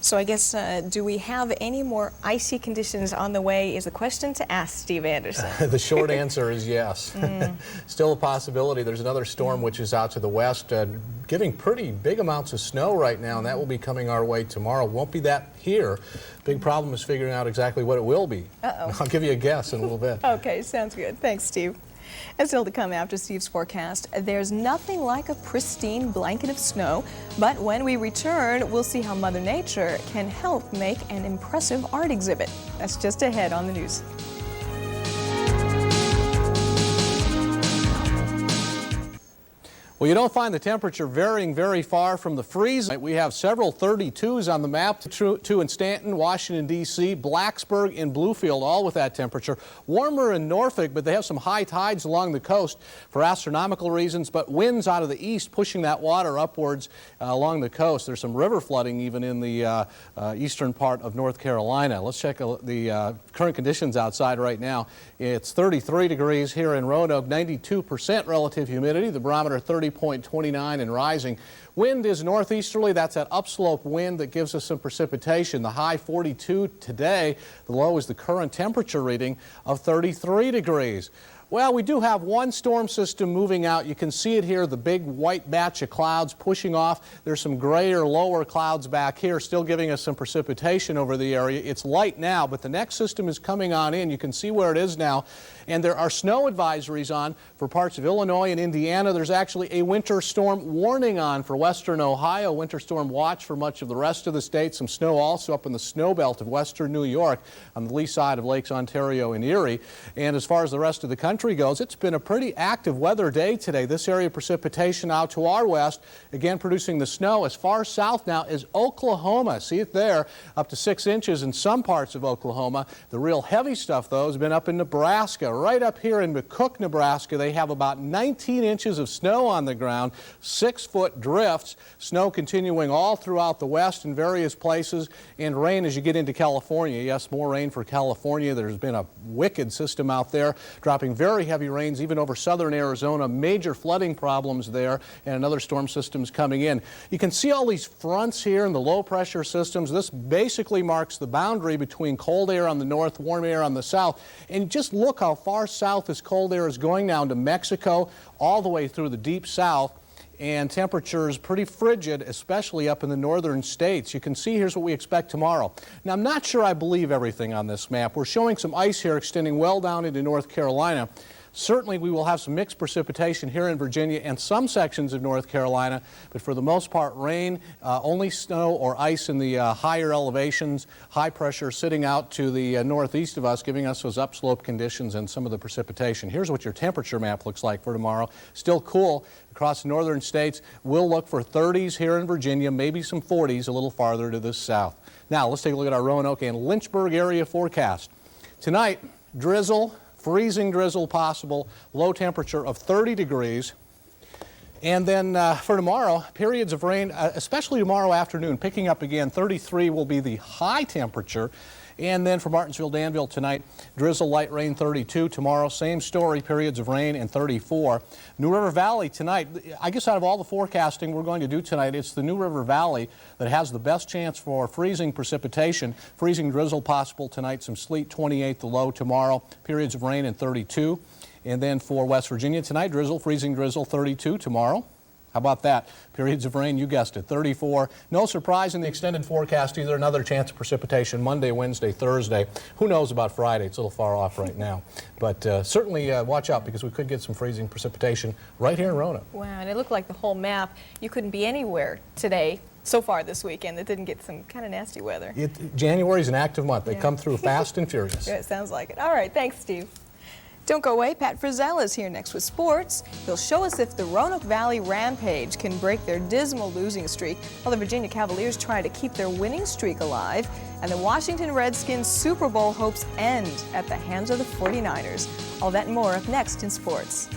So I guess, do we have any more icy conditions on the way is the question to ask Steve Anderson. The short answer is yes. Still a possibility. There's another storm which is out to the west, giving pretty big amounts of snow right now, and that will be coming our way tomorrow. Won't be that here. Big problem is figuring out exactly what it will be. I'll give you a guess in a little bit. Okay, sounds good. Thanks, Steve. And still to come after Steve's forecast, there's nothing like a pristine blanket of snow, but when we return, we'll see how Mother Nature can help make an impressive art exhibit. That's just ahead on the news. Well, you don't find the temperature varying very far from the freeze. We have several 32s on the map, two in Stanton, Washington, D.C., Blacksburg, and Bluefield, all with that temperature. Warmer in Norfolk, but they have some high tides along the coast for astronomical reasons, but winds out of the east pushing that water upwards along the coast. There's some river flooding even in the eastern part of North Carolina. Let's check the current conditions outside right now. It's 33 degrees here in Roanoke, 92% relative humidity, the barometer 30.29 and rising. Wind is northeasterly. That's that upslope wind that gives us some precipitation. The high 42 today. The low is the current temperature reading of 33 degrees. Well, we do have one storm system moving out. You can see it here, the big white batch of clouds pushing off. There's some grayer lower clouds back here, still giving us some precipitation over the area. It's light now, but the next system is coming on in. You can see where it is now. And there are snow advisories on for parts of Illinois and Indiana. There's actually a winter storm warning on for western Ohio, winter storm watch for much of the rest of the state. Some snow also up in the snow belt of western New York on the lee side of Lakes Ontario and Erie. And as far as the rest of the country goes, it's been a pretty active weather day today. This area of precipitation out to our west, again producing the snow as far south now as Oklahoma. See it there, up to 6 inches in some parts of Oklahoma. The real heavy stuff, though, has been up in Nebraska. Right up here in McCook, Nebraska, they have about 19 inches of snow on the ground, 6-foot drifts. Snow continuing all throughout the west in various places, and rain as you get into California. Yes, more rain for California. There's been a wicked system out there, dropping very heavy rains even over southern Arizona. Major flooding problems there, and another storm system's coming in. You can see all these fronts here and the low pressure systems. This basically marks the boundary between cold air on the north, warm air on the south. And just look how far south this cold air is going now into Mexico, all the way through the deep south. And temperatures pretty frigid, especially up in the northern states. You can see here's what we expect tomorrow. Now, I'm not sure I believe everything on this map. We're showing some ice here extending well down into North Carolina. Certainly, we will have some mixed precipitation here in Virginia and some sections of North Carolina, but for the most part, rain, only snow or ice in the higher elevations, high pressure sitting out to the northeast of us, giving us those upslope conditions and some of the precipitation. Here's what your temperature map looks like for tomorrow. Still cool across the northern states. We'll look for 30s here in Virginia, maybe some 40s a little farther to the south. Now, let's take a look at our Roanoke and Lynchburg area forecast. Tonight, drizzle. Freezing drizzle possible, low temperature of 30 degrees. And then for tomorrow, periods of rain, especially tomorrow afternoon, picking up again. 33 will be the high temperature. And then for Martinsville, Danville tonight, drizzle, light rain, 32. Tomorrow, same story, periods of rain, and 34. New River Valley tonight, I guess out of all the forecasting we're going to do tonight, it's the New River Valley that has the best chance for freezing precipitation. Freezing drizzle possible tonight, some sleet, 28 the low tomorrow, periods of rain, and 32. And then for West Virginia tonight, drizzle, freezing drizzle, 32 tomorrow. How about that? Periods of rain, you guessed it, 34. No surprise in the extended forecast either. Another chance of precipitation Monday, Wednesday, Thursday. Who knows about Friday? It's a little far off right now. But certainly watch out because we could get some freezing precipitation right here in Roanoke. Wow, and it looked like the whole map, you couldn't be anywhere today so far this weekend that didn't get some kind of nasty weather. January's an active month. They come through fast and furious. Yeah, it sounds like it. All right, thanks, Steve. Don't go away. Pat Frizzell is here next with sports. He'll show us if the Roanoke Valley Rampage can break their dismal losing streak while the Virginia Cavaliers try to keep their winning streak alive. And the Washington Redskins Super Bowl hopes end at the hands of the 49ers. All that and more up next in sports.